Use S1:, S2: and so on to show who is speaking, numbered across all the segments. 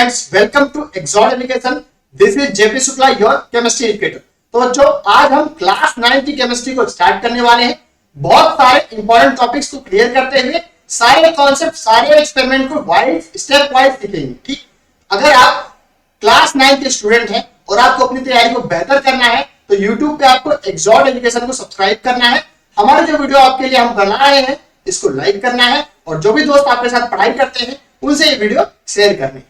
S1: Friends, welcome to Exod education. This is JP Shukla, your chemistry educator. तो बच्चों, आज हम क्लास 9 की केमिस्ट्री को स्टार्ट करने वाले हैं। बहुत सारे इंपॉर्टेंट टॉपिक्स को क्लियर करते हुए सारे कॉन्सेप्ट, सारे एक्सपेरिमेंट को वाइज स्टेप वाइज सीखेंगे। ठीक, अगर आप क्लास 9 के स्टूडेंट हैं और आपको अपनी तैयारी को बेहतर करना है तो यूट्यूब पे आपको एक्सॉड एजुकेशन को सब्सक्राइब करना है। हमारे जो वीडियो आपके लिए हम बना रहे हैं इसको लाइक करना है और जो भी दोस्त आपके साथ पढ़ाई करते हैं उनसे ये वीडियो शेयर करनी है।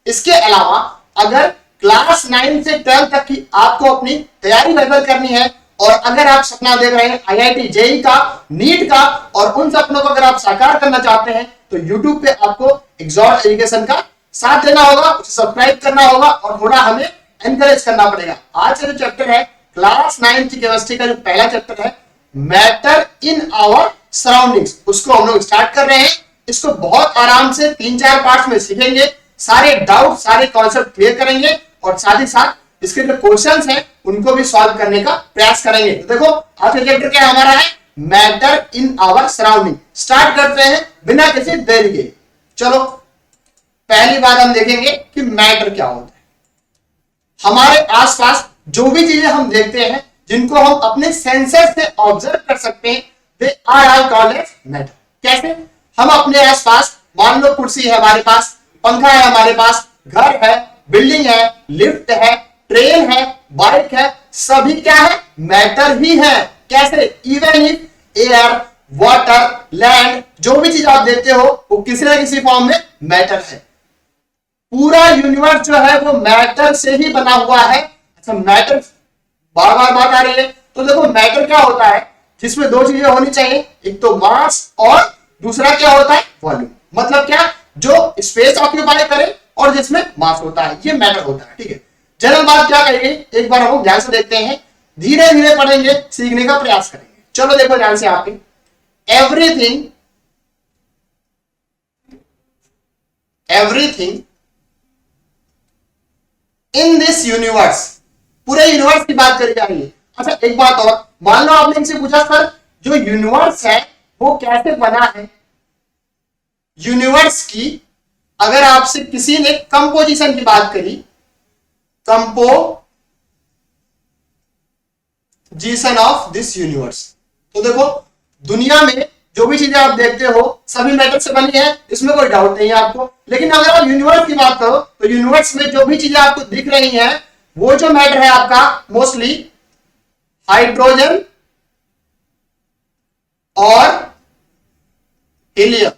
S1: इसके अलावा अगर क्लास 9 से 12 तक की आपको अपनी तैयारी बेहतर करनी है और अगर आप सपना देख रहे हैं आईआईटी, जेई का, नीट का और उन सपनों को अगर आप साकार करना चाहते हैं तो यूट्यूब पे आपको एक्सॉड एजुकेशन का साथ देना होगा, उसे सब्सक्राइब करना होगा और थोड़ा हमें एनकरेज करना पड़ेगा। आज का जो चैप्टर है क्लास 9 की केमिस्ट्री का जो पहला चैप्टर है मैटर इन आवर सराउंडिंग्स, उसको हम लोग स्टार्ट कर रहे हैं। इसको बहुत आराम से 3-4 पार्ट्स में सीखेंगे, सारे डाउट, सारे कॉन्सेप्ट क्लियर करेंगे और साथ ही साथ इसके जो क्वेश्चंस हैं उनको भी सॉल्व करने का प्रयास करेंगे। तो देखो, आज का चैप्टर क्या हमारा है, matter in our surrounding. Start करते हैं बिना किसी देरी के। चलो, पहली बात हम देखेंगे कि मैटर क्या होता है। हमारे आसपास जो भी चीजें हम देखते हैं, जिनको हम अपने सेंसर से ऑब्जर्व कर सकते हैं, they are all called as matter. कैसे? हम अपने आसपास, मान लो कुर्सी है हमारे पास, पंखा है हमारे पास, घर है, बिल्डिंग है, लिफ्ट है, ट्रेन है, बाइक है, सभी क्या है? मैटर ही है। कैसे? Even if air, water, land, जो भी चीज आप देखते हो वो किसी ना किसी फॉर्म में मैटर है। पूरा यूनिवर्स जो है वो मैटर से ही बना हुआ है। अच्छा, मैटर बार बार बात आ रही है तो देखो, मैटर क्या होता है जिसमें दो चीजें होनी चाहिए, एक तो मास और दूसरा क्या होता है? वॉल्यूम। मतलब क्या? जो स्पेस ऑक्यूपाई करे और जिसमें मास होता है, ये मैटर होता है। ठीक है, जनरल बात क्या कहेगी, एक बार हम ध्यान से देखते हैं, धीरे धीरे पढ़ेंगे, सीखने का प्रयास करेंगे। चलो देखो ध्यान से, आपकी एवरीथिंग इन दिस यूनिवर्स, पूरे यूनिवर्स की बात करी जा रही है। अच्छा, एक बात और, मान लो आपने इनसे पूछा सर जो यूनिवर्स है वो कैसे बना है। यूनिवर्स की अगर आपसे किसी ने कंपोजिशन की बात करी, कंपोजिशन ऑफ दिस यूनिवर्स, तो देखो दुनिया में जो भी चीजें आप देखते हो सभी मैटर से बनी है, इसमें कोई डाउट नहीं है आपको। लेकिन अगर आप यूनिवर्स की बात करो तो यूनिवर्स में जो भी चीजें आपको दिख रही हैं वो जो मैटर है आपका मोस्टली हाइड्रोजन और helium.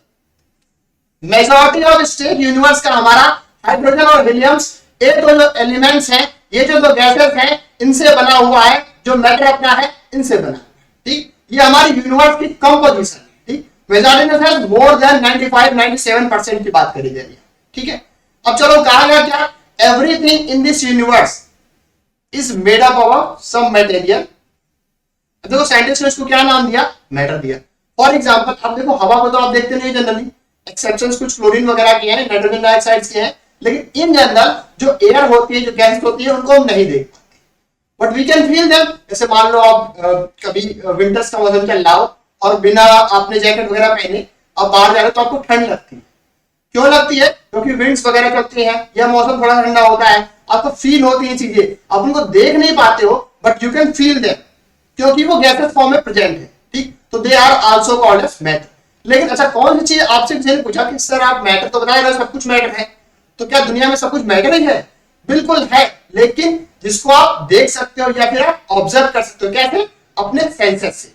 S1: Majority of state universe का हमारा हाइड्रोजन और हीलियम्स, ये दो जो एलिमेंट्स हैं, ये जो दो गैसेस हैं, इनसे बना हुआ है। जो मैटर अपना है इनसे बना है। ठीक, ये हमारी यूनिवर्स की कंपोजिशन है। ठीक, मेजॉरिटी में मोर देन 95-97% की बात करी जा रही है। ठीक है, अब चलो कहा गया क्या, everything in this universe is made up of some material. देखो साइंटिस्ट ने इसको क्या नाम दिया? मैटर दिया। फॉर एग्जांपल, अब देखो हवा को तो आप देखते नहीं जनरली, एक्सेप्शंस कुछ क्लोरीन वगैरह के हैं, नाइट्रोजन डाइऑक्साइड के हैं, लेकिन इन जनरल जो एयर होती है, जो गैस होती है, उनको हम नहीं देख पाते, but we can feel them. जैसे मान लो आप कभी विंटर्स का मौसम चल रहा हो और बिना आपने जैकेट वगैरह पहने आप बाहर जा रहे हो तो आपको ठंड लगती है। क्यों लगती है? क्योंकि विंड्स वगैरह चलती हैं या मौसम थोड़ा ठंडा होता है, आपको फील होती है चीजें। आप उनको देख नहीं पाते हो but you can feel them, क्योंकि वो गैसेस फॉर्म में प्रेजेंट है। ठीक, तो they are also called as matter. लेकिन अच्छा, कौन सी चीज आपसे किसी ने पूछा कि सर आप मैटर तो बता रहे हो, सब कुछ मैटर है, तो क्या दुनिया में सब कुछ मैटर ही है? बिल्कुल है, लेकिन जिसको आप देख सकते हो या फिर आप ऑब्जर्व कर सकते हो। कैसे? अपने सेंसेस से।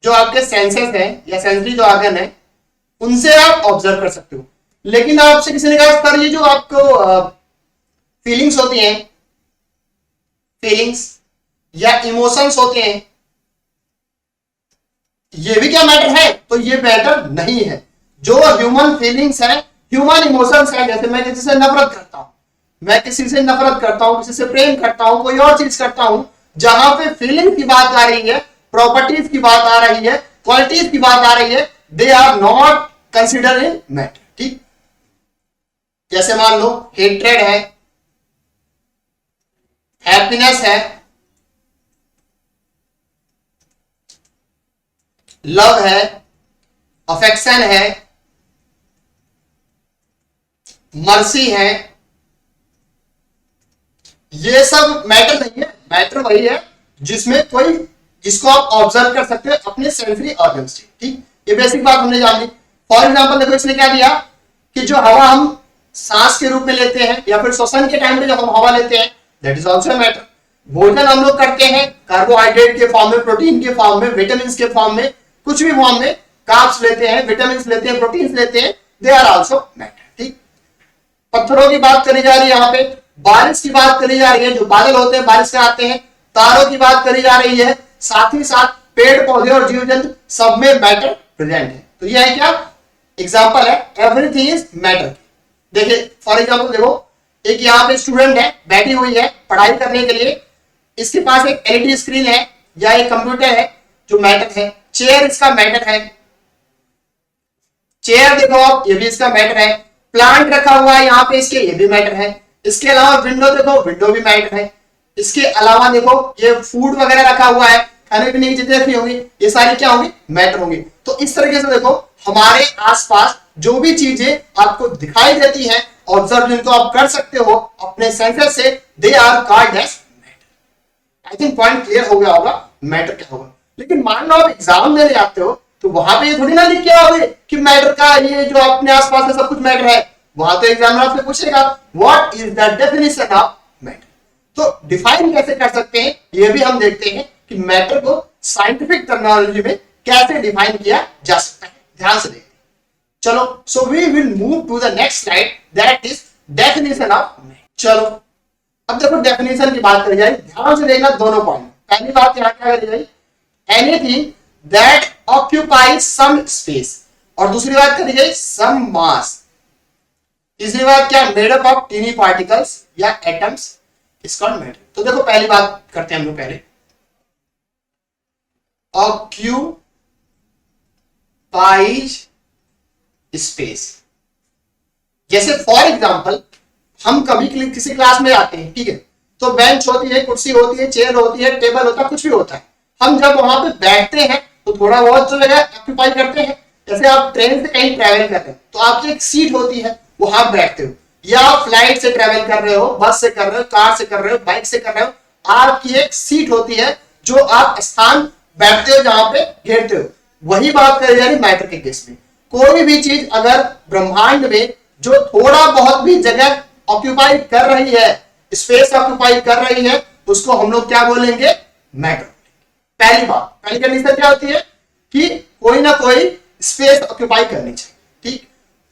S1: जो आपके सेंसेस हैं या सेंसरी जो ऑर्गन है उनसे आप ऑब्जर्व कर सकते हो। लेकिन आपसे किसी ने कहा सर ये जो आपको फीलिंग्स होती हैं, फीलिंग्स या इमोशंस होते हैं, ये भी क्या मैटर है? तो ये मैटर नहीं है। जो ह्यूमन फीलिंग्स है, ह्यूमन इमोशंस है, जैसे मैं किसी से नफरत करता हूं, मैं किसी से नफरत करता हूं, किसी से प्रेम करता हूं, कोई और चीज करता हूं, जहां पे फीलिंग की बात आ रही है, प्रॉपर्टीज की बात आ रही है, क्वालिटीज की बात आ रही है, they are not consider in matter. ठीक, जैसे मान लो हेट्रेड है, हैप्पीनेस है, लव है, अफेक्शन है, मर्सी है, ये सब मैटर नहीं है। मैटर वही है जिसमें कोई, जिसको आप ऑब्जर्व कर सकते हो अपने सेंसरी ऑर्गन से। ठीक, ये बेसिक बात हमने जान ली। फॉर एग्जांपल देखो इसने क्या दिया कि जो हवा हम सांस के रूप में लेते हैं या फिर श्वसन के टाइम पे जब हम हवा लेते हैं, दैट इज ऑल्सो मैटर। भोजन हम लोग करते हैं कार्बोहाइड्रेट के फॉर्म में, प्रोटीन के फॉर्म में, विटामिन के फॉर्म में, कुछ भी फॉर्म में, कार्ब्स लेते हैं, विटामिन लेते हैं, प्रोटीन लेते हैं, दे आर ऑल्सो मैटर। ठीक, पत्थरों की बात करी जा रही है, यहाँ पे बारिश की बात करी जा रही है, जो बादल होते हैं बारिश से आते हैं, तारों की बात करी जा रही है, साथ ही साथ पेड़ पौधे और जीव जंतु सब में मैटर प्रेजेंट है। तो यह है क्या, एग्जाम्पल है, एवरीथिंग इज मैटर। देखिए फॉर एग्जाम्पल देखो, एक यहाँ पे स्टूडेंट है, बैठी हुई है पढ़ाई करने के लिए, इसके पास एक एलईडी स्क्रीन है या एक कंप्यूटर है जो मैटर है। चेयर इसका मैटर है, चेयर देखो आप, ये भी इसका मैटर है। प्लांट रखा हुआ है यहाँ पे इसके, ये भी मैटर है। इसके अलावा विंडो देखो, विंडो भी मैटर है। इसके अलावा देखो ये फूड वगैरह रखा हुआ है, खाने पीने की चीजें रखी होंगी, ये सारी क्या होंगी, मैटर होंगी। तो इस तरीके से देखो हमारे आसपास जो भी चीजें आपको दिखाई देती हैं, ऑब्जर्व जिनको आप कर सकते हो अपने सेंसर से, they are called as matter. I think point clear हो गया होगा मैटर क्या होगा। लेकिन मान लो आप एग्जाम देने जाते हो तो वहां पे ये थोड़ी ना लिख के आओगे कि मैटर का ये जो अपने आसपास में सब कुछ मैटर है। वहां तो एग्जामिनर आपसे पूछेगा what is the definition of matter. तो डिफाइन कैसे कर सकते हैं ये भी हम देखते हैं कि मैटर को साइंटिफिक टर्मिनोलॉजी में कैसे डिफाइन किया जा सकता है। ध्यान से देखते हैं। चलो, so we will move to the next slide, that is definition of matter. चलो अब देखो डेफिनेशन की बात करी जाए, ध्यान से देखना दोनों पॉइंट। पहली बात यहां क्या करी जाए, anything that occupies some space, और दूसरी बात करी गई सम मास। तीसरी बात क्या, made up of tiny particles या एटम्स इज कॉल्ड मैटर। तो देखो पहली बात करते हैं हम लोग पहले, ऑक्यूपाइज स्पेस। जैसे फॉर एग्जांपल हम कभी किसी क्लास में जाते हैं, ठीक है, तो बेंच होती है, कुर्सी होती है, चेयर होती है, टेबल होता है, कुछ भी होता है। हम जब वहां पे बैठते हैं तो थोड़ा बहुत जो जगह ऑक्यूपाई करते हैं। जैसे आप ट्रेन से कहीं ट्रैवल कर रहे हैं तो आपकी एक सीट होती है, वहां बैठते हो, या आप फ्लाइट से ट्रैवल कर रहे हो, बस से कर रहे हो, कार से कर रहे हो, बाइक से कर रहे हो, आपकी एक सीट होती है जो आप स्थान बैठते हो जहां पे घेरते हो। वही बात करी जा रही मैटर के केस में। कोई भी चीज अगर ब्रह्मांड में जो थोड़ा बहुत भी जगह ऑक्यूपाई कर रही है, स्पेस ऑक्यूपाई कर रही है, उसको हम लोग क्या बोलेंगे, मैटर। पहली बात, पहली कंडीशन क्या होती है कि कोई ना कोई स्पेस ऑक्यूपाई करनी चाहिए। ठीक,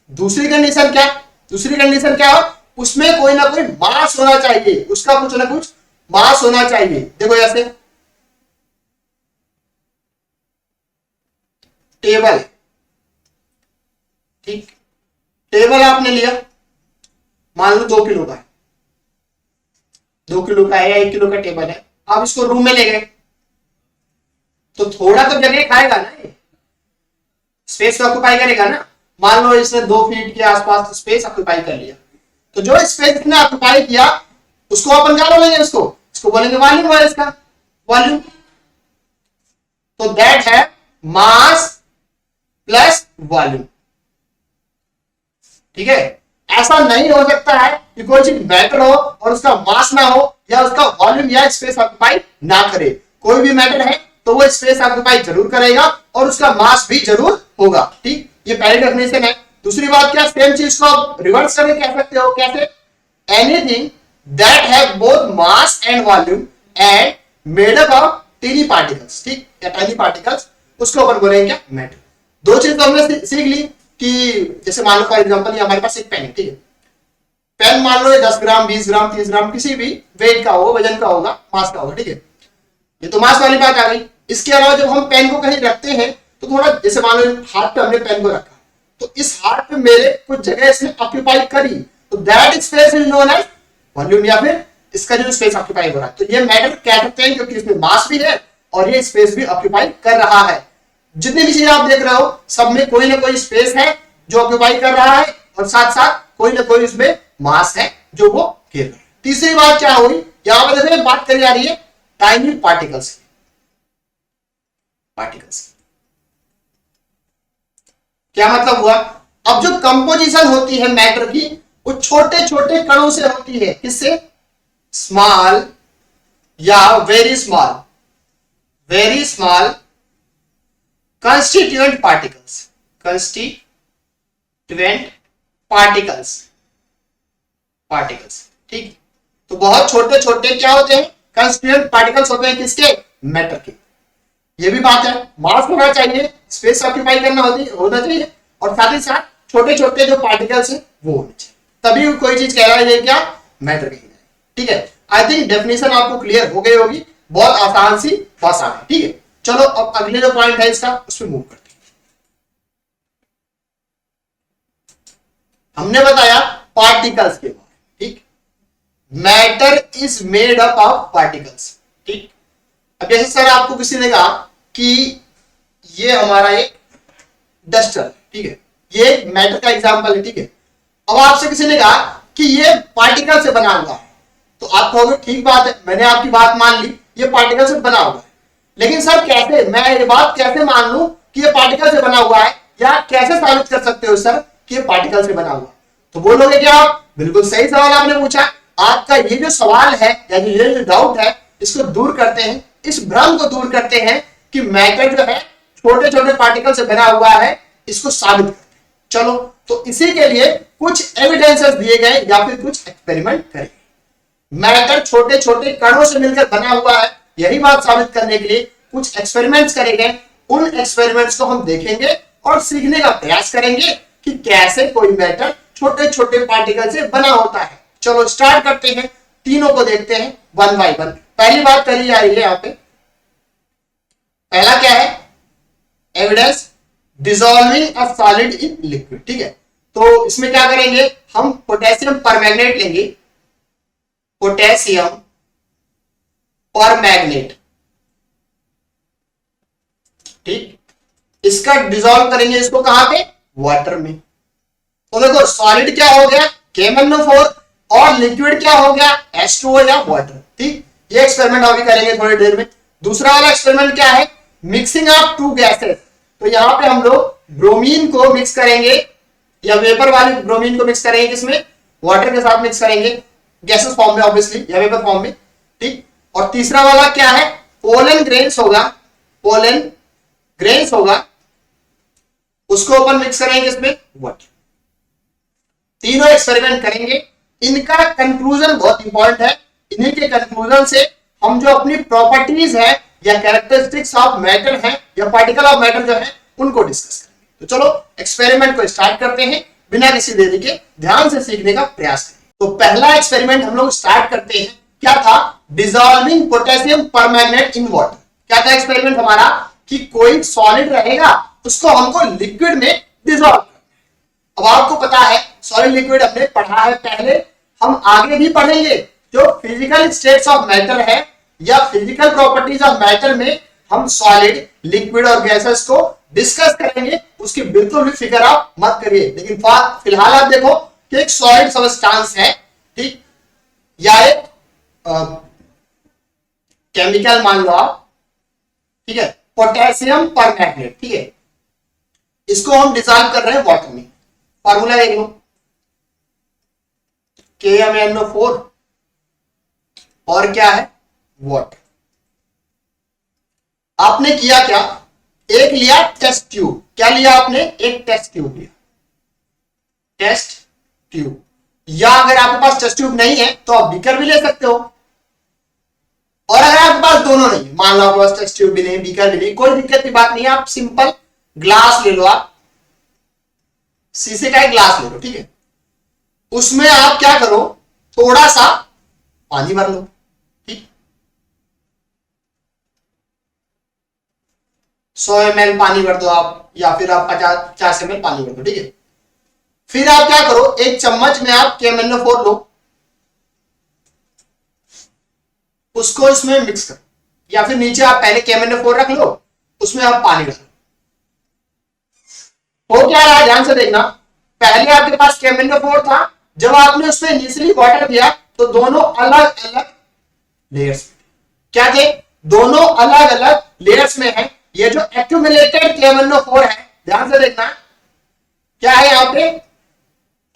S1: दूसरी कंडीशन क्या, दूसरी कंडीशन क्या हो, उसमें कोई ना कोई मास होना चाहिए, उसका कुछ ना कुछ मास होना चाहिए। देखो जैसे टेबल, ठीक, टेबल आपने लिया, मान लो 2 किलो का है, 2 किलो का है या 1 किलो का टेबल है, आप इसको रूम में ले गए तो थोड़ा तो जगह खाएगा ना, ये स्पेस ऑक्यूपाई करेगा ना। मान लो इसने 2 फीट के आसपास स्पेस ऑक्यूपाई कर लिया, तो जो स्पेस इसने ऑक्यूपाई किया उसको अपन क्या बोलेंगे, इसको बोलेंगे वॉल्यूम है, इसका वॉल्यूम। तो दैट है मास प्लस वॉल्यूम। ठीक है, ऐसा नहीं हो सकता है कि कोई चीज मैटर हो और उसका मास ना हो या उसका वॉल्यूम या स्पेस ऑक्यूपाई ना करे। कोई भी मैटर है तो वो स्पेस ऑक्यूपाई जरूर करेगा और उसका मास भी जरूर होगा। ठीक, ये पहली डेफिनेशन है। दूसरी बात क्या, सेम चीज को आप रिवर्स करके कह सकते हो, कैसे, anything that have both mass and volume and made up of tiny particles. ठीक, या टाइनी पार्टिकल्स, उसको अपन बोलेंगे क्या, मैटर। दो चीज तो हमने सीख ली कि जैसे मान लो फॉर एग्जांपल ये हमारे पास एक पेन है, ठीक है, पेन मान लो 10 ग्राम 20 ग्राम 30 ग्राम किसी भी वेट का होगा, वजन का होगा, मास का होगा। ठीक है, ये तो मास वाली बात आ गई। इसके अलावा जब हम पेन को कहीं रखते हैं तो थोड़ा, जैसे मान लो हाथ पे हमने पेन को रखा तो इस हाथ पे मेरे कुछ जगह इसने ऑक्यूपाई करी, तो that space is known as volume, या फिर इसका जो स्पेस ऑक्यूपाई हो रहा है। तो ये मैटर कह सकते हैं क्योंकि इसमें मास भी है और ये स्पेस भी ऑक्यूपाई कर रहा है। जितनी भी चीजें आप देख रहे हो सब में कोई ना कोई स्पेस है जो ऑक्यूपाई कर रहा है और साथ साथ कोई ना कोई इसमें मास है जो वो घेर रहा है। तीसरी बात क्या हुई, यहां पर देखो बात करी जा रही है टाइनी पार्टिकल्स की। क्या मतलब हुआ, अब जो कंपोजिशन होती है मैटर की वो छोटे छोटे कणों से होती है। किससे? स्मॉल या वेरी स्मॉल कंस्टिट्यूएंट पार्टिकल्स, ठीक। तो बहुत छोटे छोटे क्या होते हैं? कंस्टिट्यूएंट पार्टिकल्स होते हैं। किसके? मैटर के। ये भी बात है, मास होना चाहिए, स्पेस ऑक्यूपाई करना होना चाहिए, और साथ ही साथ छोटे छोटे जो पार्टिकल्स हैं वो होने चाहिए, तभी कोई चीज कह रहा है क्या? मैटर की। ठीक है, आई थिंक डेफिनेशन आपको क्लियर हो गई होगी, बहुत आसान सी भाषा है। ठीक है, चलो अब अगले जो पॉइंट है इसका उस पर मूव करते हैं। हमने बताया पार्टिकल्स के बारे में, ठीक। Matter is made up of particles, ठीक। अब जैसे सर आपको किसी ने कहा कि ये हमारा एक डस्टर, ठीक है, ये मैटर का एग्जांपल है, ठीक है। अब आपसे किसी ने कहा कि ये पार्टिकल से बना हुआ है, तो आप कहोगे ठीक बात है, मैंने आपकी बात मान ली, ये पार्टिकल से बना हुआ है, लेकिन सर कैसे, मैं ये बात कैसे मान लूं कि ये पार्टिकल से बना हुआ है, या कैसे साबित कर सकते हो सर कि ये पार्टिकल से बना हुआ? तो बोलोगे क्या आप? बिल्कुल सही सवाल आपने पूछा। आपका ये जो सवाल है या ये जो डाउट है, इसको दूर करते हैं, इस भ्रम को दूर करते हैं कि मैटर जो है छोटे छोटे पार्टिकल से बना हुआ है, इसको साबित करते हैं। चलो, तो इसी के लिए कुछ एविडेंसेस दिए गए या फिर कुछ एक्सपेरिमेंट करेंगे। मैटर छोटे छोटे कणों से मिलकर बना हुआ है, यही बात साबित करने के लिए कुछ एक्सपेरिमेंट्स करेंगे। उन एक्सपेरिमेंट्स को हम देखेंगे और सीखने का प्रयास करेंगे कि कैसे कोई मैटर छोटे छोटे पार्टिकल से बना होता है। चलो स्टार्ट करते हैं, तीनों को देखते हैं वन बाय वन। पहली बात करी जा रही है यहाँ पे, पहला क्या है? Evidence dissolving a solid in liquid, ठीक है। तो इसमें क्या करेंगे हम? पोटेशियम परमैंगनेट लेंगे, पोटेशियम परमैंगनेट, ठीक। इसका डिसॉल्व करेंगे, इसको कहां पे? वाटर में। तो देखो सॉलिड क्या हो गया? KMnO4, और लिक्विड क्या हो गया? H2O या वाटर, ठीक। ये एक्सपेरिमेंट अभी करेंगे थोड़ी देर में। दूसरा वाला एक्सपेरिमेंट क्या है? Mixing of two gases. तो यहां पे हम लोग ब्रोमीन को मिक्स करेंगे, या वेपर वाली ब्रोमीन को मिक्स करेंगे, किसमें? वाटर के साथ मिक्स करेंगे, गैसेस फॉर्म में ऑब्वियसली, या वेपर फॉर्म में, ठीक। और तीसरा वाला क्या है? पोलन ग्रेन्स होगा, उसको अपन मिक्स करेंगे किसमें? वाटर। तीनों एक्सपेरिमेंट करेंगे, इनका कंक्लूजन बहुत इंपॉर्टेंट है। इन्हीं के कंक्लूजन से हम जो अपनी प्रॉपर्टीज है या कैरेक्टरिस्टिक्स ऑफ मैटर है या पार्टिकल ऑफ मैटर जो है उनको डिस्कस करेंगे। तो चलो एक्सपेरिमेंट को स्टार्ट करते हैं, बिना किसी देरी के ध्यान से सीखने का प्रयास करें। तो पहला एक्सपेरिमेंट हम लोग स्टार्ट करते हैं, क्या था? Dissolving potassium permanganate in water. क्या था एक्सपेरिमेंट हमारा? कि कोई सॉलिड रहेगा, उसको हमको लिक्विड में डिसॉल्व करना है। अब आपको पता है सॉलिड लिक्विड हमने पढ़ा है पहले, हम आगे भी पढ़ेंगे। जो फिजिकल स्टेट्स ऑफ मैटर है या फिजिकल प्रॉपर्टीज ऑफ मैटर में हम सॉलिड, लिक्विड और गैसेस को डिस्कस करेंगे, उसकी बिल्कुल भी फिक्र आप मत करिए। लेकिन फिलहाल आप देखो कि एक सॉलिड सब्सटेंस है, ठीक, या एक केमिकल मान लो आप, ठीक है, पोटेशियम परमैंगनेट, ठीक है, इसको हम डिसॉल्व कर रहे हैं वाटर में। फार्मूला देख लो, KMnO4 और क्या है? वाटर। आपने किया क्या? एक लिया टेस्ट ट्यूब। क्या लिया आपने? एक टेस्ट ट्यूब लिया, टेस्ट ट्यूब। या अगर आपके पास टेस्ट ट्यूब नहीं है तो आप बीकर भी ले सकते हो, और अगर आपके पास दोनों नहीं, मान लो आपके पास टेस्ट ट्यूब भी नहीं, बीकर भी नहीं, कोई दिक्कत की बात नहीं है, आप सिंपल ग्लास ले लो, आप शीशे का एक ग्लास ले लो, ठीक है। उसमें आप क्या करो? थोड़ा सा पानी भर लो, ठीक, 100 ml पानी भर दो आप, या फिर आप 50 ml पानी भर दो, ठीक है। फिर आप क्या करो? एक चम्मच में आप KMnO4 लो, उसको इसमें मिक्स करो, या फिर नीचे आप पहले KMnO4 रख लो, उसमें आप पानी रख लो। हो क्या रहा है ध्यान से देखना, पहले आपके पास KMnO4 था, जब आपने उसमें इनिशियली वाटर दिया तो दोनों अलग अलग लेयर्स, क्या थे? दोनों अलग अलग लेयर्स में है। ये जो एक्यूमुलेटेड KMnO4 है, ध्यान से देखना क्या है, यहां पे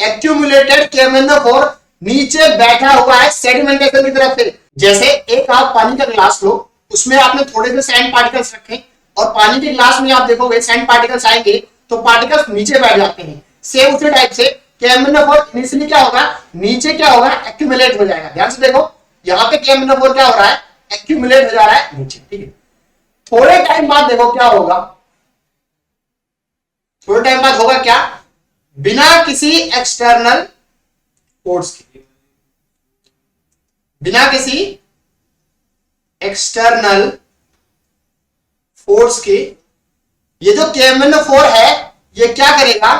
S1: एक्यूमुलेटेड KMnO4 नीचे बैठा हुआ है सेडिमेंटेशन की तरफ से। जैसे एक आप पानी का ग्लास लो, उसमें आपने थोड़े से सैंड पार्टिकल्स रखे और पानी के ग्लास में आप देखोगे सैंड पार्टिकल्स आएंगे तो पार्टिकल्स नीचे बैठ जाते हैं। सेम उसी टाइप से KMnO4 इनिशियली क्या होगा, नीचे क्या होगा, एक्यूमुलेट हो जाएगा। ध्यान से देखो, यहाँ पे KMnO4 क्या हो रहा है, एक्यूमुलेट हो जा रहा है नीचे। ठीक है, थोड़े टाइम बाद देखो क्या होगा, थोड़े टाइम बाद होगा क्या, बिना किसी एक्सटर्नल फोर्स के, बिना किसी एक्सटर्नल फोर्स के ये जो KMnO4 है ये क्या करेगा,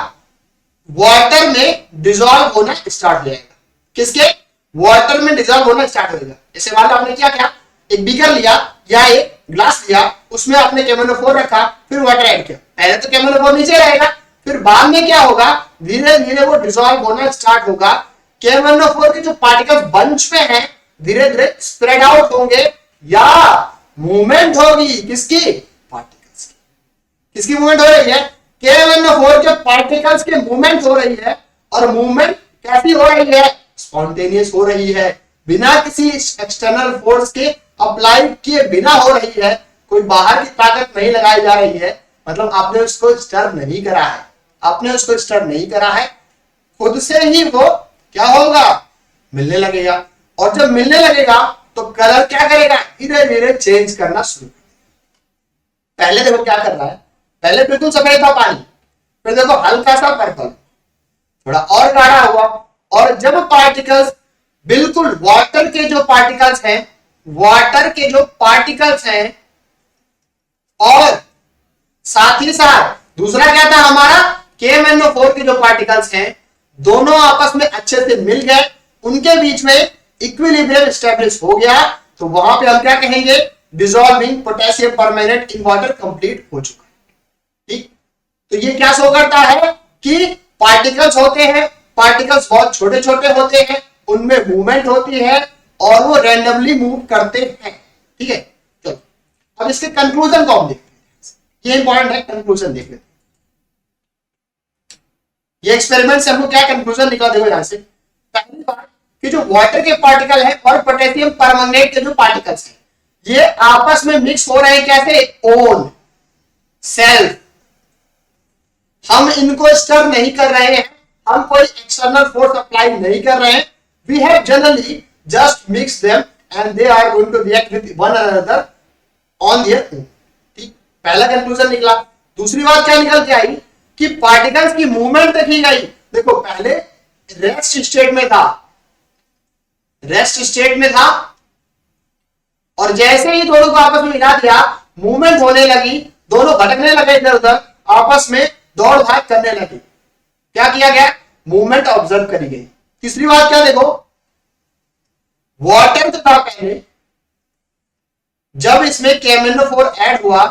S1: वाटर में डिसॉल्व होना स्टार्ट हो जाएगा। किसके, वाटर में डिसॉल्व होना स्टार्ट हो जाएगा। जैसे मान लो आपने क्या किया, एक बीकर लिया या एक ग्लास लिया, उसमें आपने KMnO4 रखा, फिर वाटर ऐड किया। पहले तो KMnO4 नीचे रहेगा, फिर बाद में क्या होगा, धीरे धीरे वो डिसॉल्व होना स्टार्ट होगा। KMnO4 के जो पार्टिकल्स बंच में हैं धीरे धीरे स्प्रेड आउट होंगे या मूवमेंट होगी किसकी, पार्टिकल्स की। किसकी मूवमेंट हो रही है, KMnO4 के पार्टिकल्स की मूवमेंट हो रही है। और मूवमेंट कैसी हो रही है, स्पॉन्टेनियस हो रही है, बिना किसी एक्सटर्नल फोर्स के अप्लाई किए बिना हो रही है। कोई बाहर की ताकत नहीं लगाई जा रही है, मतलब आपने उसको स्टर नहीं करा है, आपने उसको स्टर नहीं करा है, खुद से ही वो क्या होगा, मिलने लगेगा। और जब मिलने लगेगा तो कलर क्या करेगा, धीरे धीरे चेंज करना शुरू। पहले देखो क्या कर रहा है, पहले बिल्कुल सफेद था पानी, फिर देखो हल्का सा पर्पल, थोड़ा और गाढ़ा हुआ। और जब पार्टिकल्स बिल्कुल वाटर के जो पार्टिकल्स हैं, वाटर के जो पार्टिकल्स हैं और साथ ही साथ दूसरा क्या था हमारा, KMnO4 के जो पार्टिकल्स हैं, दोनों आपस में अच्छे से मिल गए, उनके बीच में इक्विलिब्रियम एस्टैब्लिश हो गया, तो वहां पे हम क्या कहेंगे, dissolving potassium permanganate in water complete हो चुका है। ठीक, तो ये क्या शो करता है कि पार्टिकल्स होते हैं, पार्टिकल्स बहुत छोटे छोटे होते हैं, उनमें मूवमेंट होती है और वो रैंडमली मूव करते हैं। ठीक है, चलो अब इसके कंक्लूजन को हम देखते हैं, ये इंपॉर्टेंट है, कंक्लूजन देख लेते हैं। ये एक्सपेरिमेंट से हमको क्या कंक्लूजन निकला, देखो यहां से। पहली बात कि जो वाटर के पार्टिकल है और पोटेशियम परमैंगनेट के जो पार्टिकल्स हैं, ये आपस में मिक्स हो रहे हैं कैसे, ओन सेल्फ। हम इनको स्टर नहीं कर रहे हैं, हम कोई एक्सटर्नल फोर्स अप्लाई नहीं कर रहे हैं, we have generally just mix them and they are going to react with one another on their own. ठीक, पहला कंक्लूजन निकला। दूसरी बात क्या निकल के आई कि पार्टिकल्स की मूवमेंट देखी गई। देखो पहले रेस्ट स्टेट में था, रेस्ट स्टेट में था, और जैसे ही दोनों को आपस में मिला दिया, मूवमेंट होने लगी, दोनों भटकने लगे इधर उधर, आपस में दौड़ भाग करने लगे। क्या किया गया, मूवमेंट ऑब्जर्व करी गई। तीसरी बात क्या, देखो वाटर तो था पहले, जब इसमें KMnO4 ऐड हुआ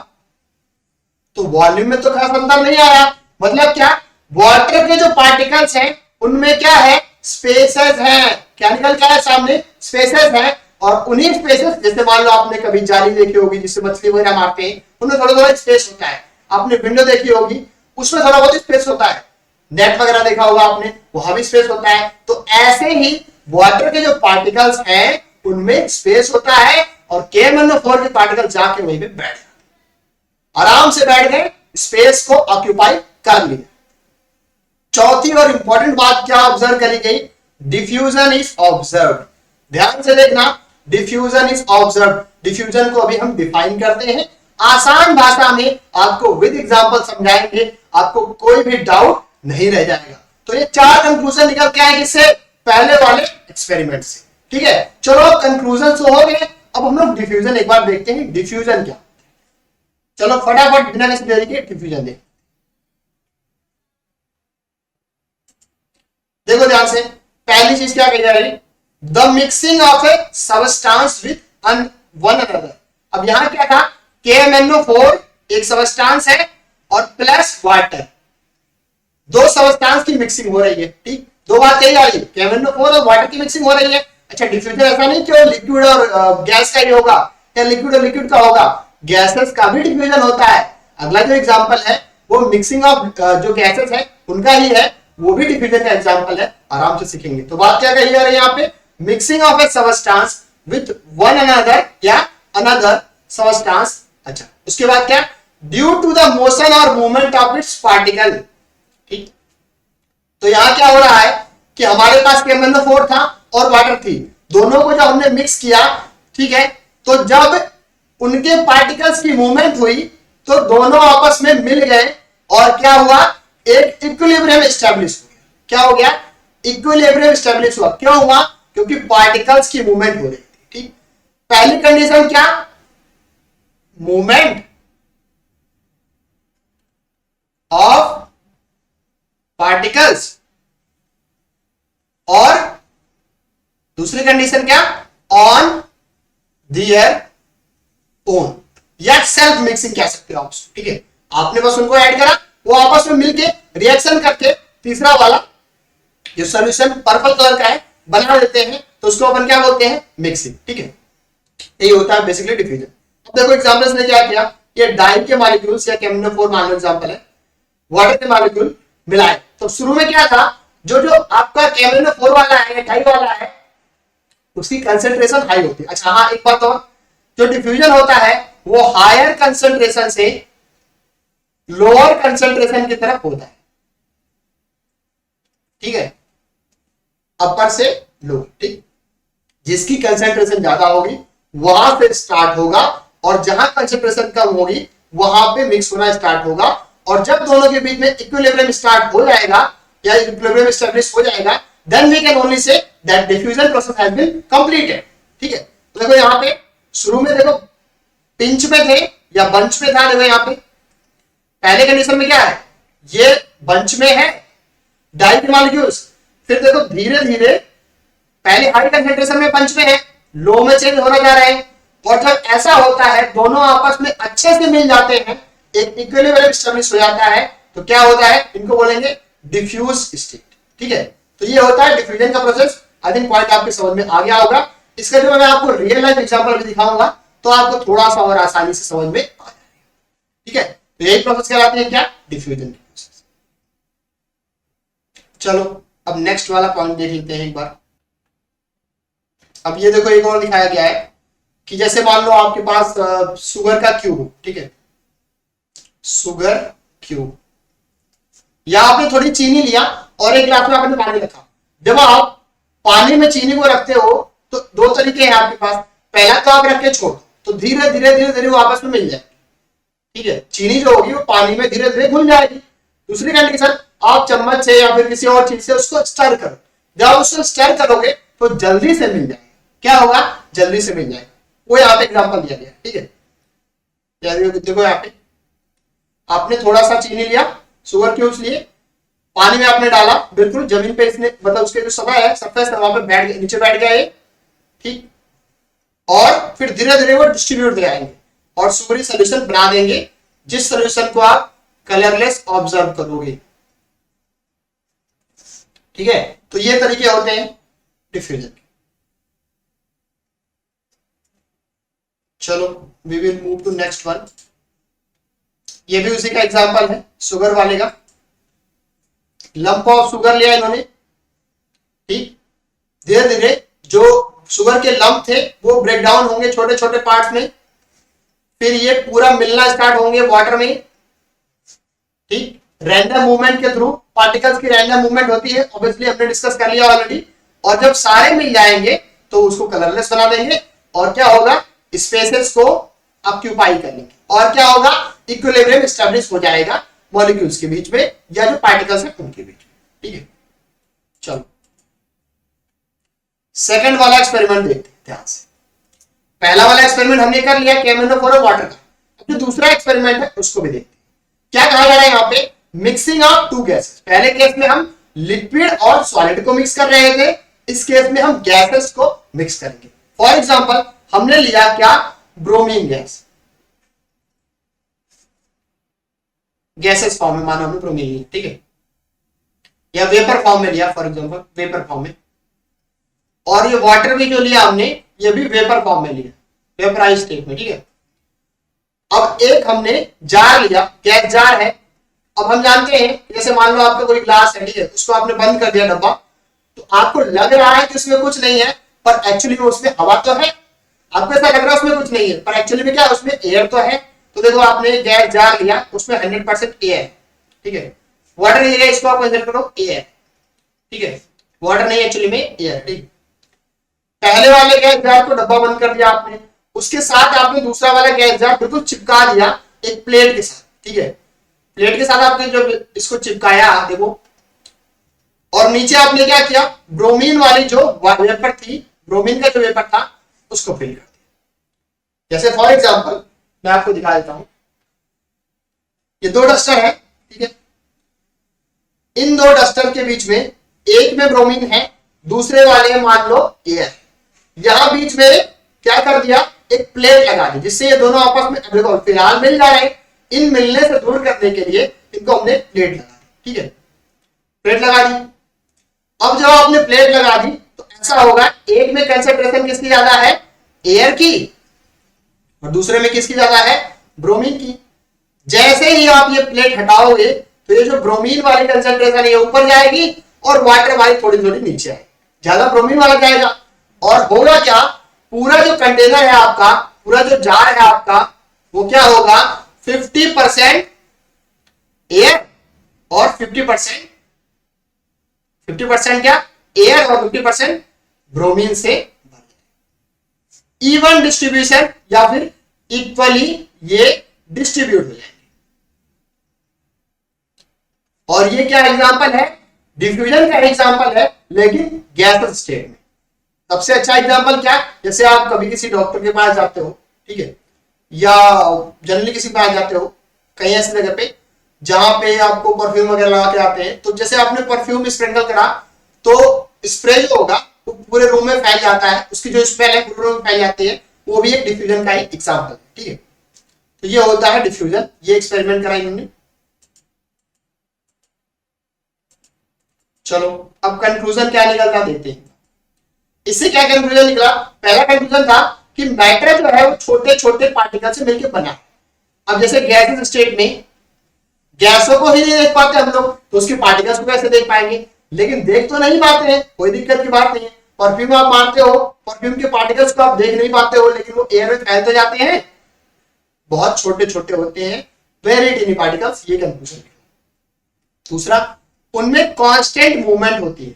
S1: तो वॉल्यूम में तो खास अंतर नहीं आया। मतलब क्या, वाटर के जो पार्टिकल्स हैं उनमें क्या है, स्पेसेस हैं। क्या निकल के आया सामने, स्पेसेस हैं। और उन्हीं स्पेसेस, जैसे मान लो आपने कभी जाली देखी होगी जिससे मछली वगैरह मारते हैं, उनमें थोड़ा थोड़ा स्पेस होता है। आपने विंडो देखी होगी, उसमें थोड़ा बहुत स्पेस होता है। नेट वगैरह देखा होगा आपने, वहां भी स्पेस होता है। तो ऐसे ही वाटर के जो पार्टिकल्स हैं उनमें स्पेस होता है, और KMnO4 के पार्टिकल जाके वहीं पे बैठ गए, आराम से बैठ गए, स्पेस को ऑक्यूपाई कर लिया। चौथी और इंपॉर्टेंट बात क्या ऑब्जर्व करी गई, डिफ्यूजन इज ऑब्जर्व। ध्यान से देखना, डिफ्यूजन इज ऑब्जर्व। डिफ्यूजन को अभी हम डिफाइन करते हैं, आसान भाषा में आपको विद एग्जांपल समझाएंगे, आपको कोई भी डाउट नहीं रह जाएगा। तो ये चार कंक्लूजन निकल के आए किससे, पहले वाले एक्सपेरिमेंट से। ठीक है, चलो कंक्लूजन तो हो गए, अब हम लोग डिफ्यूजन एक बार देखते हैं, डिफ्यूजन क्या। चलो फटाफट बिना किसी देरी के डिफ्यूजन देख। देखो ध्यान से, पहली चीज क्या कही जा रही, the mixing of A substance with one another. अब यहां क्या था, KMnO4 एक सबस्टांस है और प्लस वाटर, दो सबस्टांस की मिक्सिंग हो रही है। ठीक, दो बात कही जा रही है, KMnO4 और वाटर की मिक्सिंग हो रही है। अच्छा, डिफ्यूजन ऐसा नहीं कि लिक्विड और गैस का ही होगा, या लिक्विड और लिक्विड का होगा, गैसेस का भी डिफ्यूजन होता है। अगला जो एग्जांपल है वो मिक्सिंग ऑफ जो गैसेस है उनका ही है, वो भी डिफ्यूजन का एग्जांपल है, आराम से सीखेंगे। तो बात क्या कही जा रही है यहाँ पे, mixing of A substance with one another या अनदर सबस्टेंस। अच्छा, उसके बाद क्या, ड्यू टू द मोशन और मूवमेंट ऑफ इट्स पार्टिकल। ठीक, तो यहां क्या हो रहा है कि हमारे पास KMnO4 था और वाटर थी, दोनों को जब हमने मिक्स किया, ठीक है, तो जब उनके पार्टिकल्स की मूवमेंट हुई तो दोनों आपस में मिल गए और क्या हुआ, एक इक्विलिब्रियम एस्टैब्लिश हो गया। क्या हो गया, इक्विलिब्रियम एस्टैब्लिश हुआ। क्यों हुआ, क्योंकि पार्टिकल्स की मूवमेंट हो रही थी। ठीक, पहली कंडीशन क्या, मूवमेंट ऑफ पार्टिकल्स, और दूसरी कंडीशन क्या, ऑन देयर ओन, या सेल्फ मिक्सिंग कह सकते हो आप। ठीक है, आपने बस उनको ऐड करा, वो आपस में मिलके रिएक्शन करके तीसरा वाला जो सॉल्यूशन पर्पल कलर का है बना देते हैं, तो उसको अपन क्या बोलते हैं, मिक्सिंग। ठीक है, यही होता है बेसिकली डिफ्यूजन। अब देखो एग्जांपल्स ने क्या किया, ये डाई के मॉलिक्यूल्स या KMnO4 मान लो एग्जांपल है, वाटर के मॉलिक्यूल मिलाए, तो शुरू में क्या था, जो जो आपका KMnO4 वाला है या डाई वाला है उसकी कंसेंट्रेशन हाई होती है। अच्छा हाँ, एक बात और, जो डिफ्यूजन होता है वो हायर कंसेंट्रेशन से लोअर कंसेंट्रेशन की तरफ होता है। ठीक है, अपर से लोअर। ठीक, जिसकी कंसेंट्रेशन ज्यादा होगी वहां से स्टार्ट होगा, और जहां कंसेंट्रेशन कम होगी वहां पे मिक्स होना स्टार्ट होगा, और जब दोनों के बीच में इक्विलिब्रियम स्टार्ट हो जाएगा या इक्विलिब्रियम एस्टैब्लिश हो जाएगा, then we can only say that diffusion process has been completed. ठीक है, तो देखो यहां पे शुरू में देखो पिंच में थे या बंच में था, देखो यहां पे पहले कंडीशन में क्या है, ये बंच में है डाई के मॉलिक्यूल्स, फिर देखो धीरे धीरे पहले हाई कंसेंट्रेशन में बंच में है, लो में चेंज होना जा रहा है, और जब ऐसा होता है दोनों आपस में अच्छे से मिल जाते हैं, एक इक्विलिब्रियम एस्टैब्लिश हो जाता है, तो क्या होता है, इनको बोलेंगे डिफ्यूज स्टेट। ठीक है, तो ये होता है डिफ्यूजन का प्रोसेस। आई थिंक पॉइंट आपके समझ में आ गया होगा। इसका जो मैं आपको रियल लाइफ एग्जांपल भी दिखाऊंगा तो आपको थोड़ा सा और आसानी से समझ में आ जाएगा। ठीक है, तो यही प्रोसेस कहलाती है क्या, डिफ्यूजन की प्रोसेस। चलो अब नेक्स्ट वाला पॉइंट देख लेते हैं एक बार। अब ये देखो एक और दिखाया गया है कि जैसे मान लो आपके पास शुगर का क्यूब, ठीक है, शुगर क्यूब, या आपने थोड़ी चीनी लिया और एक गिलास में आपने पानी रखा। जब आप पानी में चीनी को रखते हो तो दो तरीके हैं आपके पास, पहला तो आप रख के छोड़, तो धीरे धीरे धीरे धीरे वो आपस में मिल जाएगी। ठीक है, चीनी जो होगी वो पानी में धीरे धीरे घुल जाएगी। दूसरी कंडीशन, आप चम्मच से या फिर किसी और चीज से उसको स्टर करो, जब उसको स्टर करोगे तो जल्दी से मिल जाएगा। क्या होगा, जल्दी से मिल जाएगा। वो यहाँ पे एग्जाम्पल दिया गया। ठीक है, देखो यहाँ पे आपने थोड़ा सा चीनी लिया, शुगर क्यूब्स लिए, पानी में आपने डाला, बिल्कुल जमीन पे इसने मतलब उसके जो सतह है, सरफेस है, वहां पे बैठ गया, नीचे बैठ गया ये। ठीक, और फिर धीरे धीरे वो डिस्ट्रीब्यूट हो जाएंगे और शुगरी सोल्यूशन बना देंगे, जिस सोल्यूशन को आप कलरलेस ऑब्जर्व करोगे। ठीक है, तो ये तरीके होते हैं डिफ्यूजन के। चलो we will move to next one. ये भी उसी का एग्जांपल है, शुगर वाले का। लंप ऑफ शुगर लिया इन्होंने। ठीक, धीरे धीरे जो शुगर के लंप थे वो ब्रेक डाउन होंगे छोटे छोटे पार्ट्स में, फिर ये पूरा मिलना स्टार्ट होंगे वाटर में। ठीक, रैंडम मूवमेंट के थ्रू, पार्टिकल्स की रैंडम मूवमेंट होती है, ऑब्वियसली हमने डिस्कस कर लिया ऑलरेडी। और जब सारे मिल जाएंगे तो उसको कलरलेस बना देंगे, और क्या होगा, स्पेसेस को ऑक्यूपाई कर लेंगे, और क्या होगा, इक्विलिब्रियम एस्टैब्लिश हो जाएगा मॉलिक्यूल्स के बीच में या जो पार्टिकल्स हैं उनके बीच में। ठीक है, चलो सेकंड वाला एक्सपेरिमेंट देखते हैं ध्यान से। पहला वाला एक्सपेरिमेंट हमने कर लिया KMnO4 और वाटर का। अब जो दूसरा एक्सपेरिमेंट है उसको भी देखते हैं। क्या कहा जा रहा है यहाँ पे, मिक्सिंग ऑफ टू गैसेस। पहले केस में हम लिक्विड और सॉलिड को मिक्स कर रहे थे, इस केस में हम गैसेस को मिक्स करेंगे। फॉर एग्जांपल हमने लिया क्या, ब्रोमीन गैस, गैसेस फॉर्म में मानो हमने ब्रोमीन लिया। ठीक है, या वेपर फॉर्म में लिया, फॉर एग्जांपल वेपर फॉर्म में। और ये वाटर भी जो लिया हमने, ये भी वेपर फॉर्म में लिया, वेपराइज स्टेट में। ठीक है, अब एक हमने जार लिया, गैस जार है, अब हम जानते हैं, जैसे मान लो आपका कोई ग्लास है, ठीक है, उसको आपने बंद कर दिया डब्बा, तो आपको लग रहा है कि उसमें कुछ नहीं है, पर एक्चुअली में उसमें हवा तो है। आपको ऐसा लग रहा है उसमें कुछ नहीं है, पर एक्चुअली में क्या है, उसमें एयर तो है। तो देखो आपने गैस जार लिया, उसमें 100% एयर, ठीक है, वाटर नहीं है, इसको आप कंसीडर करो एयर, ठीक है, वाटर नहीं एक्चुअली में एयर, ठीक। पहले वाले गैस जार को डब्बा बंद कर दिया आपने, उसके साथ आपने दूसरा वाला गैस जार बिल्कुल चिपका दिया एक प्लेट के साथ, ठीक है, प्लेट के साथ आपने जो इसको चिपकाया देखो, और नीचे आपने क्या किया, ब्रोमीन वाली जो वेपर थी, ब्रोमीन का जो वेपर था उसको फिल कर दिया। जैसे फॉर एग्जांपल मैं आपको दिखा देता हूं, ये दो डस्टर है, ठीक है, इन दो डस्टर के बीच में एक में ब्रोमीन है, दूसरे वाले मान लो एयर, यहां बीच में क्या कर दिया, एक प्लेट लगा दी, जिससे ये दोनों आपस में फिलहाल मिल जा रहे हैं, इन मिलने से दूर करने के लिए इनको हमने प्लेट लगा दी, ठीक है, प्लेट लगा दी। अब जब आपने प्लेट लगा दी तो ऐसा होगा, एक में कंसंट्रेशन किसकी ज्यादा है, एयर की, और दूसरे में किसकी ज्यादा है, ब्रोमीन की। जैसे ही आप ये प्लेट हटाओगे तो ये जो ब्रोमीन वाली कंसंट्रेशन है ऊपर जाएगी और वाटर वाली थोड़ी थोड़ी नीचे आएगी, ज्यादा ब्रोमीन वाला जाएगा, और होगा क्या, पूरा जो कंटेनर है आपका, पूरा जो जार है आपका, वो क्या होगा, 50% एयर और 50% क्या, एयर और 50% ब्रोमीन से भर। इवन डिस्ट्रीब्यूशन या फिर इक्वली ये डिस्ट्रीब्यूट हो जाएंगे। और ये क्या एग्जांपल है, डिफ्यूजन का एग्जांपल है, लेकिन गैसेस स्टेट में। सबसे अच्छा एग्जांपल क्या, जैसे आप कभी किसी डॉक्टर के पास जाते हो, ठीक है, या जनरली किसी के पास जाते हो कहीं ऐसी जगह पे जहां पे आपको परफ्यूम वगैरह लगा के आते हैं, तो जैसे आपने परफ्यूम स्प्रिंकल करा तो स्प्रे जो होगा वो पूरे रूम में फैल जाता है, उसकी जो स्मेल है पूरे रूम में फैल जाती है, वो भी एक डिफ्यूजन का ही एग्जांपल है, ठीक है। तो ये होता है डिफ्यूजन, ये एक्सपेरिमेंट करा इन्होंने। चलो अब कंक्लूजन क्या निकलता देखते हैं। इससे क्या कंक्लूजन निकला, पहला कंक्लूजन था कि मैटर जो है वो छोटे छोटे पार्टिकल से मिलकर बना है। अब जैसे गैसेस स्टेट में गैसों को ही नहीं देख पाते हम लोग, तो उसके पार्टिकल्स को कैसे देख पाएंगे, लेकिन देख तो नहीं पाते हैं, कोई दिक्कत की बात नहीं है। परफ्यूम आप मारते हो, परफ्यूम के पार्टिकल्स को आप देख नहीं पाते हो, लेकिन वो एयर में फैलते जाते हैं, बहुत छोटे छोटे होते हैं, वेरी टिनी पार्टिकल्स, ये कंक्लूजन। दूसरा, उनमें कांस्टेंट मूवमेंट होती है,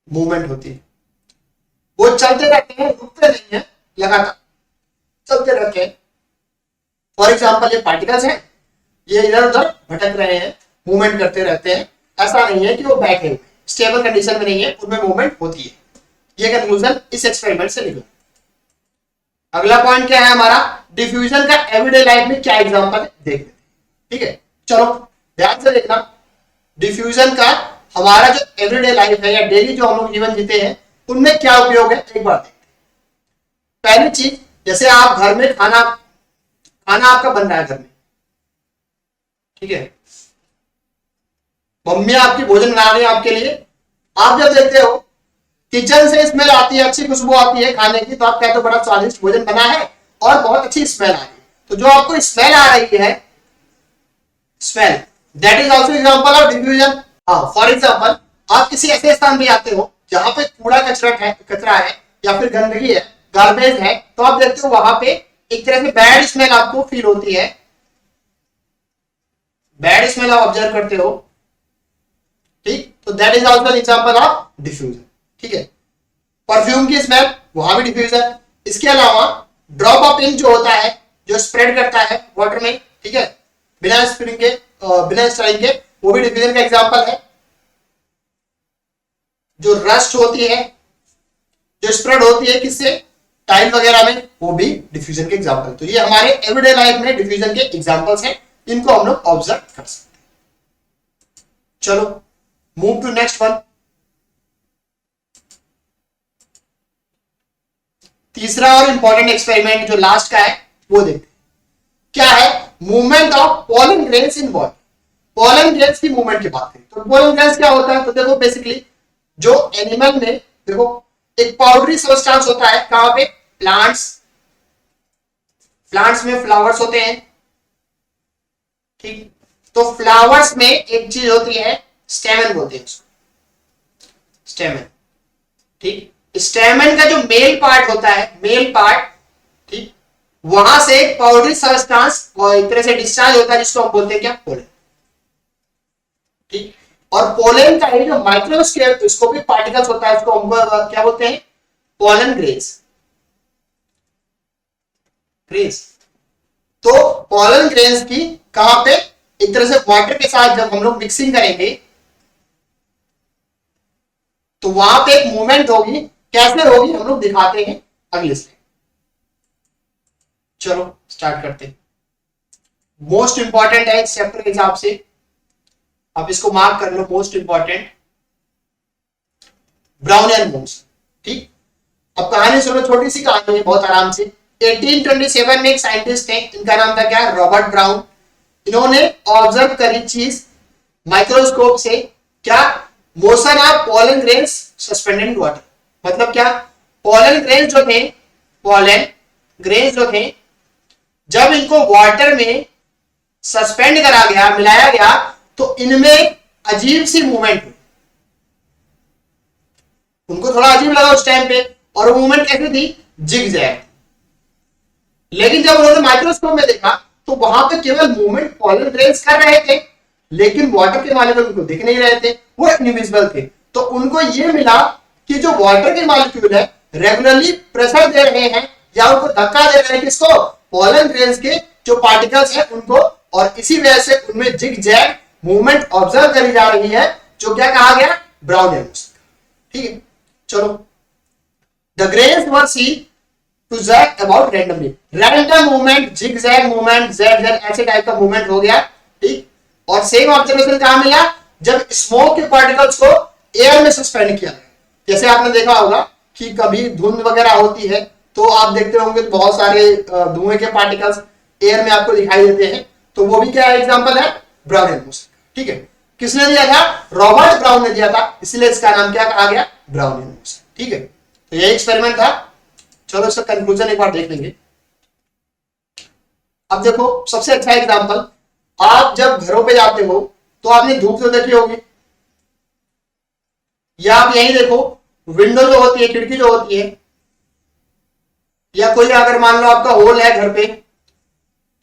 S1: मूवमेंट होती है, वो चलते रहते हैं, रुकते नहीं है, लगातार चलते रहते हैं। फॉर एग्जाम्पल ये पार्टिकल्स हैं, ये इधर उधर भटक रहे हैं, मूवमेंट करते रहते हैं, ऐसा नहीं है कि वो बैठे हुए स्टेबल कंडीशन में नहीं है, उनमें मूवमेंट होती है। ये कंक्लूजन इस एक्सपेरिमेंट से निकला। अगला पॉइंट क्या है हमारा, डिफ्यूजन का एवरीडे लाइफ में क्या एग्जांपल है देख लेते हैं, ठीक है। चलो ध्यान से देखना, डिफ्यूजन का हमारा जो एवरीडे लाइफ है या डेली जो हम लोग जीवन जीते हैं उनमें क्या उपयोग है, एक बार देखते हैं। पहली चीज, जैसे आप घर में खाना आपका बन रहा है घर में, ठीक है, मम्मी आपकी भोजन बना रही है आपके लिए, आप जब देखते हो किचन से स्मेल आती है, अच्छी खुशबू आती है खाने की, तो आप कहते हो बड़ा स्वादिष्ट भोजन बना है और बहुत अच्छी स्मेल आ रही है। तो जो आपको स्मेल आ रही है, smell, that is also example of diffusion. हाँ, फॉर एग्जाम्पल आप किसी ऐसे स्थान पे आते हो जहां पे कूड़ा कचरा है या फिर गंदगी है, गार्बेज है, तो आप देखते हो वहां पे एक तरह से बैड स्मेल आपको फील होती है, बैड स्मेल आप ऑब्जर्व करते हो, ठीक। तो that is also example of diffusion, ठीक है। परफ्यूम की स्मेल, वहां भी डिफ्यूजन। इसके अलावा ड्रॉप ऑफ इंक जो होता है, जो स्प्रेड करता है वाटर में, ठीक है, बिना स्प्रिंग के, बिना स्टाइलिंग के, वो भी डिफ्यूजन का एग्जाम्पल है। जो रस्ट होती है, जो स्प्रेड होती है किससे, टाइल वगैरह में, वो भी डिफ्यूजन के एग्जाम्पल। तो ये हमारे एवरीडे लाइफ में डिफ्यूजन के एग्जाम्पल्स हैं, इनको हम लोग ऑब्जर्व कर सकते हैं। चलो मूव टू नेक्स्ट वन। तीसरा और इंपॉर्टेंट एक्सपेरिमेंट जो लास्ट का है वो देखते हैं, क्या है, movement of pollen grains in body. Pollen grains की मूवमेंट की बात करें तो पोलन ग्रेन्स क्या होता है, तो देखो बेसिकली जो एनिमल में देखो एक पाउडरी सब्सटेंस होता है, कहां पे, प्लांट्स में फ्लावर्स होते हैं, ठीक, तो फ्लावर्स में एक चीज होती है स्टेमन बोलते हैं उसको, स्टेमन। ठीक, स्टेमन का जो मेल पार्ट होता है, मेल पार्ट, ठीक, वहां से एक पाउडरी सब्सटेंस और एक तरह से डिस्चार्ज होता है जिसको हम बोलते हैं क्या, पोलन। ठीक, और पोलन का ही जो माइक्रोस्कोपिक पार्टिकल्स होता है उसको हम क्या बोलते हैं, पोलन ग्रेन्स। तो पोलन ग्रेन्स की कहां पे, एक तरह से वाटर के साथ जब हम लोग मिक्सिंग करेंगे तो वहां पे एक मूवमेंट होगी, कैसे होगी हम लोग दिखाते हैं अगले स्लाइड। चलो स्टार्ट करते हैं। मोस्ट इंपॉर्टेंट है इस चैप्टर के हिसाब से, आप इसको मार्क कर लो, मोस्ट इंपॉर्टेंट ब्राउनियन मूव्स। ठीक, अब कहानी सुनो, छोटी सी कहानी है, बहुत आराम से। 1827 में एक साइंटिस्ट थे, इनका नाम था क्या, रॉबर्ट ब्राउन। इन्होंने ऑब्जर्व करी चीज माइक्रोस्कोप से, क्या, motion of pollen grains suspended in water. मतलब क्या, पोलन ग्रेन्स जो थे, पोलन ग्रेन्स जो थे, जब इनको वाटर में सस्पेंड करा गया, मिलाया गया, तो इनमें अजीब सी मूवमेंट हुई। उनको थोड़ा अजीब लगा उस टाइम पे, और वो मूवमेंट कैसी थी, जिग जैग। लेकिन जब उन्होंने माइक्रोस्कोप में देखा तो वहां पे केवल मूवमेंट पोलन ग्रेन्स कर रहे थे, लेकिन वाटर के मॉलिक्यूल उनको दिख नहीं रहे थे, वो इनविजिबल थे। तो उनको ये मिला कि जो वाटर के मॉलिक्यूल है रेगुलरली प्रेशर दे रहे हैं या उनको धक्का दे रहे हैं, किसको, पोलन ग्रेन्स के जो पार्टिकल्स हैं उनको, और इसी वजह से उनमें जिग जैग मूवमेंट ऑब्जर्व करी जा रही है, जो क्या कहा गया, ब्राउनियन मूव्स। ठीक है, चलो। The grains were seen to zag about randomly, random movement, zigzag movement, Z Z ऐसे टाइप का मूवमेंट हो गया। ठीक, और सेम ऑब्जर्वेशन कहां मिला, जब स्मोक के पार्टिकल्स को एयर में सस्पेंड किया गया। जैसे आपने देखा होगा कि कभी धुंध वगैरह होती है तो आप देखते होंगे तो बहुत सारे धुएं के पार्टिकल्स एयर में आपको दिखाई देते हैं, तो वो भी क्या एग्जांपल है, ब्राउनियन मूव्स। ठीक है, किसने दिया था, रॉबर्ट ब्राउन ने दिया था, इसलिए इसका नाम क्या कहा गया, ब्राउनियन मूव्स। ठीक है, तो ये एक्सपेरिमेंट था। चलो इसका कंक्लूजन एक बार देख लेंगे। अब देखो सबसे अच्छा एग्जांपल, आप जब घरों पे जाते हो तो आपने धूप तो देखी होगी, या आप यही देखो विंडो जो होती है, खिड़की जो होती है, या कोई अगर मान लो आपका होल है घर पे,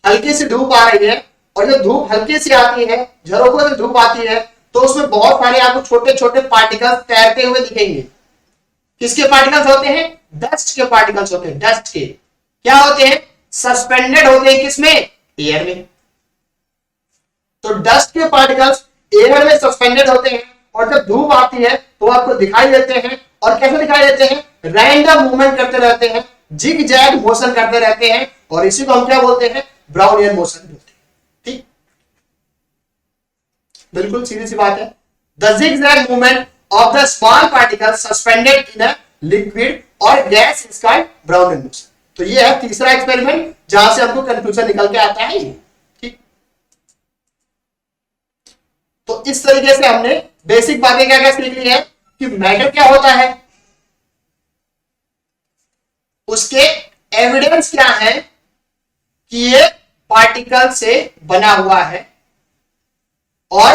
S1: हल्की सी धूप आ रही है, और जब धूप हल्की सी आती है, झरोखों से धूप आती है, तो उसमें बहुत सारे आपको छोटे छोटे पार्टिकल्स तैरते हुए दिखेंगे। किसके पार्टिकल्स होते हैं, डस्ट के पार्टिकल्स होते हैं। डस्ट के क्या होते हैं, सस्पेंडेड होते हैं, किसमें, एयर में। तो डस्ट के पार्टिकल्स एयर में सस्पेंडेड होते हैं, और जब धूप आती है तो आपको दिखाई देते हैं, और कैसे दिखाई देते हैं, रैंडम मूवमेंट करते रहते हैं, जिग जैग मोशन करते रहते हैं, और इसी को हम क्या बोलते हैं, ब्राउनियन मोशन बोलते हैं। ठीक, बिल्कुल सीधी सी बात है। The zigzag movement of the small particle suspended in a liquid और gas is called Brownian motion. तो ये है तीसरा एक्सपेरिमेंट जहां से हमको कंक्लूजन निकल के आता है। ठीक, तो इस तरीके से हमने बेसिक बातें क्या क्या सीख ली है कि मैटर क्या होता है, उसके एविडेंस क्या है कि ये पार्टिकल से बना हुआ है, और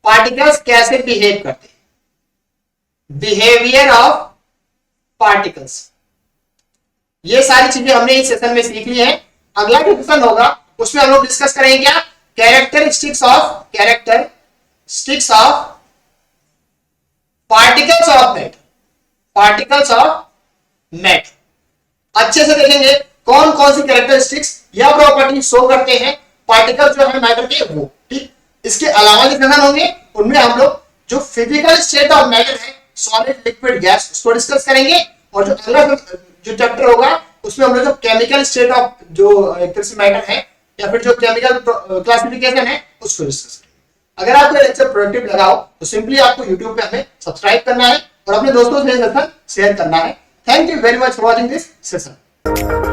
S1: पार्टिकल्स कैसे बिहेव करते हैं, बिहेवियर ऑफ पार्टिकल्स। ये सारी चीजें हमने इस सेशन में सीख ली है। अगला जो सेशन होगा उसमें हम लोग डिस्कस करेंगे क्या, characteristics of particles of matter, particles of matter. अच्छे से देखेंगे कौन कौन सी कैरेक्टरिस्टिक्स या प्रॉपर्टी शो करते हैं पार्टिकल जो है मैटर के, वो। ठीक, इसके अलावा जो सेशन होंगे उनमें हम लोग जो फिजिकल स्टेट ऑफ मैटर है, सॉलिड लिक्विड गैस, उसको डिस्कस करेंगे, और जो अगला जो चैप्टर होगा उसमें हम लोग जो केमिकल स्टेट ऑफ जो एक तरह से मैटर है, या फिर जो केमिकल क्लासिफिकेशन है, उसको डिस्कस करेंगे। अगर आपको ये लेक्चर प्रोडक्टिव लगा हो तो सिंपली आपको यूट्यूब पे हमें सब्सक्राइब करना है और अपने दोस्तों से शेयर करना है। Thank you very much for watching this session.